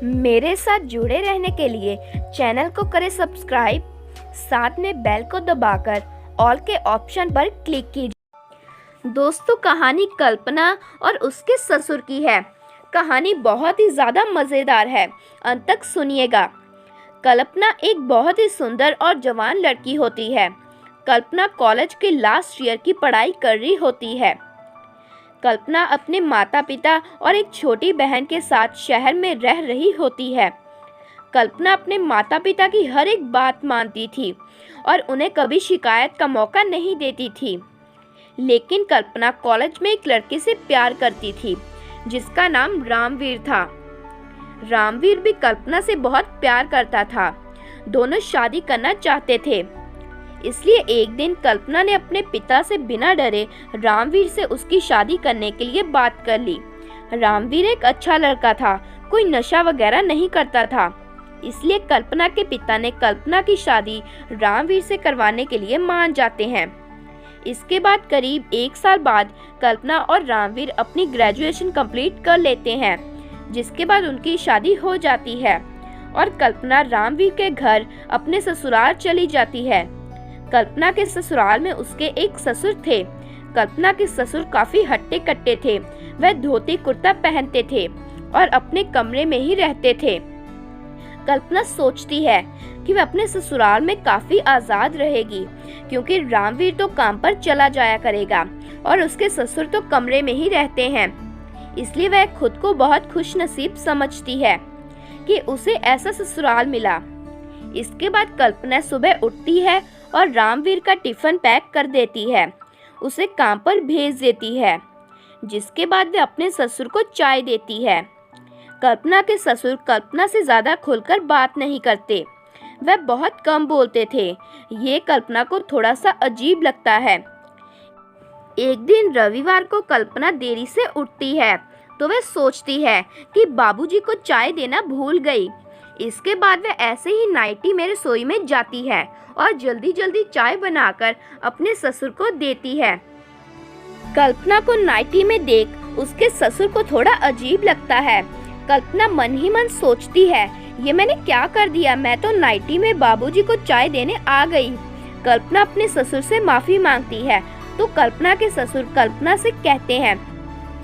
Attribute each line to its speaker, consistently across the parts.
Speaker 1: मेरे साथ जुड़े रहने के लिए चैनल को करें सब्सक्राइब, साथ में बेल को दबाकर ऑल के ऑप्शन पर क्लिक कीजिए। दोस्तों, कहानी कल्पना और उसके ससुर की है। कहानी बहुत ही ज़्यादा मज़ेदार है, अंत तक सुनिएगा। कल्पना एक बहुत ही सुंदर और जवान लड़की होती है। कल्पना कॉलेज के लास्ट ईयर की पढ़ाई कर रही होती है। कल्पना अपने माता पिता और एक छोटी बहन के साथ शहर में रह रही होती है। कल्पना अपने माता पिता की हर एक बात मानती थी और उन्हें कभी शिकायत का मौका नहीं देती थी। लेकिन कल्पना कॉलेज में एक लड़के से प्यार करती थी जिसका नाम रामवीर था। रामवीर भी कल्पना से बहुत प्यार करता था। दोनों शादी करना चाहते थे। इसलिए एक दिन कल्पना ने अपने पिता से बिना डरे रामवीर से उसकी शादी करने के लिए बात कर ली। रामवीर एक अच्छा लड़का था, कोई नशा वगैरह नहीं करता था। इसलिए कल्पना के पिता ने कल्पना की शादी रामवीर से करवाने के लिए मान जाते हैं। इसके बाद करीब 1 साल बाद कल्पना और रामवीर अपनी ग्रेजुएशन कंप्लीट कर लेते हैं, जिसके बाद उनकी शादी हो जाती है और कल्पना रामवीर के घर अपने ससुराल चली जाती है। कल्पना के ससुराल में उसके एक ससुर थे। कल्पना के ससुर काफी हट्टे कट्टे थे। वह धोती कुर्ता पहनते थे और अपने कमरे में ही रहते थे। कल्पना सोचती है कि वह अपने ससुराल में काफी आजाद रहेगी, क्योंकि रामवीर तो काम पर चला जाया करेगा और उसके ससुर तो कमरे में ही रहते हैं। इसलिए वह खुद को बहुत खुशनसीब समझती है कि उसे ऐसा ससुराल मिला। इसके बाद कल्पना सुबह उठती है और रामवीर का टिफिन पैक कर देती है, उसे काम पर भेज देती है। जिसके बाद वे अपने ससुर को चाय देती है। कल्पना के ससुर कल्पना से ज़्यादा खुलकर बात नहीं करते। वह बहुत कम बोलते थे। ये कल्पना को थोड़ा सा अजीब लगता है। एक दिन रविवार को कल्पना देरी से उठती है तो वह सोचती है कि बाबूजी को चाय देना भूल गई। इसके बाद वह ऐसे ही नाइटी में रसोई में जाती है और जल्दी जल्दी चाय बनाकर अपने ससुर को देती है। कल्पना को नाइटी में देख उसके ससुर को थोड़ा अजीब लगता है। कल्पना मन ही मन सोचती है, ये मैंने क्या कर दिया, मैं तो नाइटी में बाबूजी को चाय देने आ गई। कल्पना अपने ससुर से माफी मांगती है तो कल्पना के ससुर कल्पना से कहते हैं,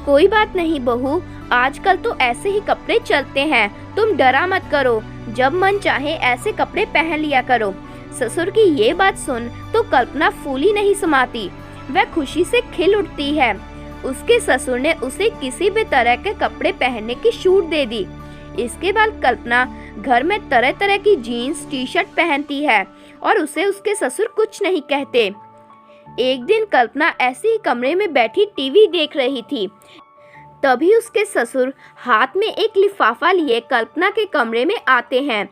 Speaker 1: कोई बात नहीं बहू, आजकल तो ऐसे ही कपड़े चलते हैं, तुम डरा मत करो, जब मन चाहे ऐसे कपड़े पहन लिया करो। ससुर की ये बात सुन तो कल्पना फूली नहीं समाती। वह खुशी से खिल उठती है। उसके ससुर ने उसे किसी भी तरह के कपड़े पहनने की छूट दे दी। इसके बाद कल्पना घर में तरह तरह की जीन्स टी शर्ट पहनती है और उसे उसके ससुर कुछ नहीं कहते। एक दिन कल्पना ऐसे ही कमरे में बैठी टीवी देख रही थी। तभी उसके ससुर हाथ में एक लिफाफा लिए कल्पना के कमरे में आते हैं।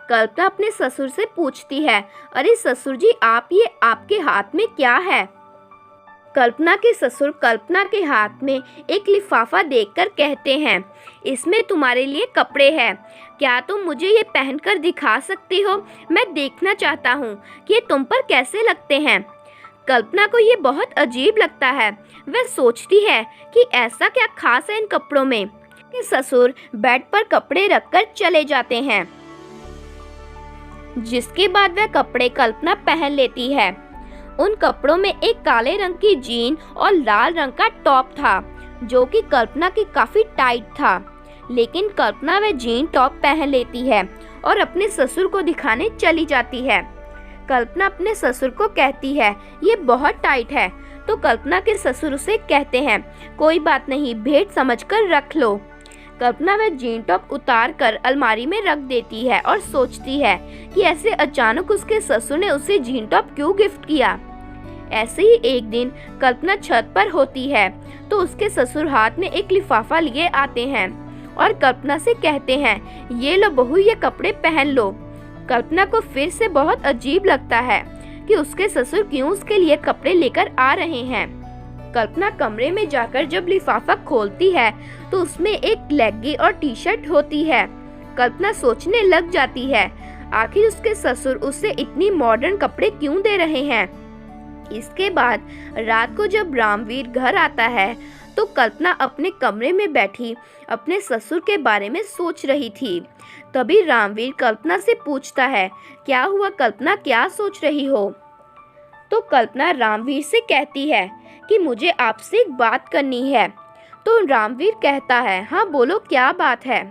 Speaker 1: कल्पना अपने ससुर से पूछती है, अरे ससुर जी, आप ये आपके हाथ में क्या है? कल्पना के ससुर कल्पना के हाथ में एक लिफाफा देखकर कहते हैं, इसमें तुम्हारे लिए कपड़े हैं, क्या तुम मुझे ये पहनकर दिखा सकती हो? मैं देखना चाहता हूँ कि ये तुम पर कैसे लगते हैं। कल्पना को ये बहुत अजीब लगता है। वह सोचती है कि ऐसा क्या खास है इन कपड़ों में। कि ससुर बेड पर कपड़े रखकर चले जाते हैं, जिसके बाद वह कपड़े कल्पना पहन लेती है। उन कपड़ों में एक काले रंग की जीन और लाल रंग का टॉप था, जो कि कल्पना की काफी टाइट था। लेकिन कल्पना वह जीन टॉप पहन लेती है और अपने ससुर को दिखाने चली जाती है। कल्पना अपने ससुर को कहती है, ये बहुत टाइट है। तो कल्पना के ससुर उसे कहते हैं, कोई बात नहीं, भेंट समझकर रख लो। कल्पना वह जीन टॉप उतार कर अलमारी में रख देती है और सोचती है कि ऐसे अचानक उसके ससुर ने उसे जीन टॉप क्यों गिफ्ट किया। ऐसे ही एक दिन कल्पना छत पर होती है तो उसके ससुर हाथ में एक लिफाफा लिए आते हैं और कल्पना से कहते हैं, ये लो बहू, ये कपड़े पहन लो। कल्पना को फिर से बहुत अजीब लगता है कि उसके ससुर क्यों उसके लिए कपड़े लेकर आ रहे हैं। कल्पना कमरे में जाकर जब लिफाफा खोलती है तो उसमें एक लेगी और टी शर्ट होती है। कल्पना सोचने लग जाती है, आखिर उसके ससुर उसे इतनी मॉडर्न कपड़े क्यों दे रहे हैं। इसके बाद रात को जब रामवीर घर आता है तो कल्पना अपने कमरे में बैठी अपने ससुर के बारे में सोच रही थी। तभी रामवीर कल्पना से पूछता है, क्या हुआ कल्पना, क्या सोच रही हो? तो कल्पना रामवीर से कहती है कि मुझे आपसे एक बात करनी है। तो रामवीर कहता है, हाँ बोलो क्या बात है?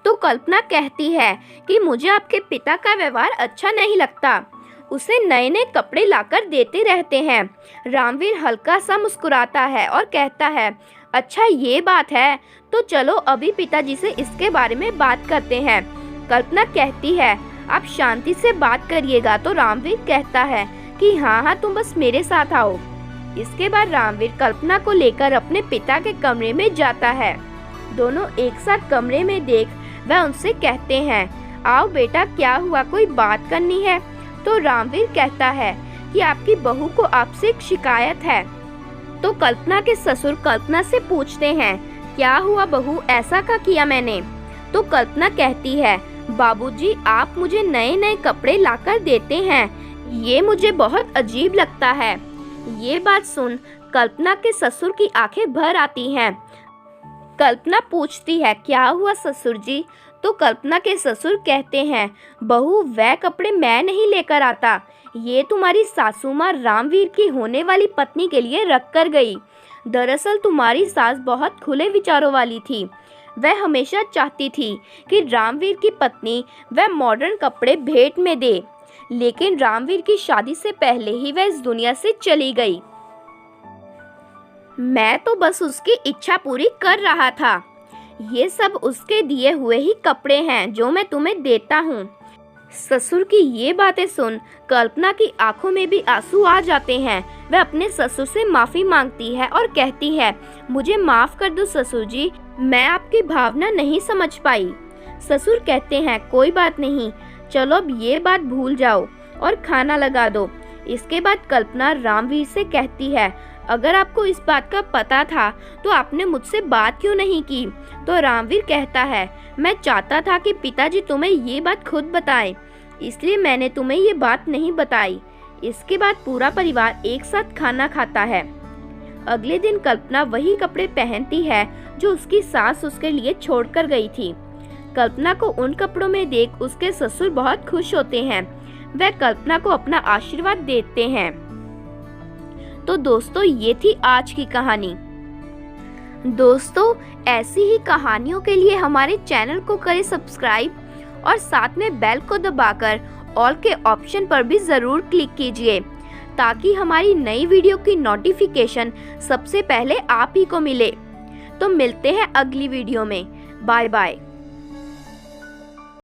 Speaker 1: तो कल्पना कहती है कि मुझे आपके पिता का व्यवहार अच्छा नहीं लगता, उसे नए नए कपड़े लाकर देते रहते हैं। रामवीर हल्का सा मुस्कुराता है और कहता है, अच्छा ये बात है, तो चलो अभी पिताजी से इसके बारे में बात करते हैं। कल्पना कहती है, आप शांति से बात करिएगा। तो रामवीर कहता है कि हाँ तुम बस मेरे साथ आओ। इसके बाद रामवीर कल्पना को लेकर अपने पिता के कमरे में जाता है। दोनों एक साथ कमरे में देख वह उनसे कहते हैं, आओ बेटा क्या हुआ, कोई बात करनी है? तो रामवीर कहता है कि आपकी बहू को आपसे एक शिकायत है। तो कल्पना के ससुर कल्पना से पूछते हैं, क्या हुआ बहू, ऐसा क्या किया मैंने? तो कल्पना कहती है, बाबूजी आप मुझे नए नए कपड़े लाकर देते हैं, ये मुझे बहुत अजीब लगता है। ये बात सुन कल्पना के ससुर की आंखें भर आती हैं। कल्पना पूछती है, क्या हुआ ससुर जी? तो कल्पना के ससुर कहते हैं, बहू वह कपड़े मैं नहीं लेकर आता, ये तुम्हारी सासू माँ रामवीर की होने वाली पत्नी के लिए रख कर गई। दरअसल तुम्हारी सास बहुत खुले विचारों वाली थी। वह हमेशा चाहती थी कि रामवीर की पत्नी वह मॉडर्न कपड़े भेंट में दे, लेकिन रामवीर की शादी से पहले ही वह इस दुनिया से चली गई। मैं तो बस उसकी इच्छा पूरी कर रहा था। ये सब उसके दिए हुए ही कपड़े हैं जो मैं तुम्हें देता हूँ। ससुर की ये बातें सुन कल्पना की आंखों में भी आंसू आ जाते हैं। वह अपने ससुर से माफ़ी मांगती है और कहती है, मुझे माफ़ कर दो ससुर जी, मैं आपकी भावना नहीं समझ पाई। ससुर कहते हैं, कोई बात नहीं, चलो अब ये बात भूल जाओ और खाना लगा दो। इसके बाद कल्पना रामवीर से कहती है, अगर आपको इस बात का पता था तो आपने मुझसे बात क्यों नहीं की? तो रामवीर कहता है, मैं चाहता था कि पिताजी तुम्हें ये बात खुद बताएं, इसलिए मैंने तुम्हें ये बात नहीं बताई। इसके बाद पूरा परिवार एक साथ खाना खाता है। अगले दिन कल्पना वही कपड़े पहनती है जो उसकी सास उसके लिए छोड़कर गई थी। कल्पना को उन कपड़ों में देख उसके ससुर बहुत खुश होते हैं। वह कल्पना को अपना आशीर्वाद देते हैं। तो दोस्तों ये थी आज की कहानी। दोस्तों ऐसी ही कहानियों के लिए हमारे चैनल को करें सब्सक्राइब और साथ में बेल को दबाकर ऑल के ऑप्शन पर भी ज़रूर क्लिक कीजिए ताकि हमारी नई वीडियो की नोटिफिकेशन सबसे पहले आप ही को मिले। तो मिलते हैं अगली वीडियो में। Bye bye.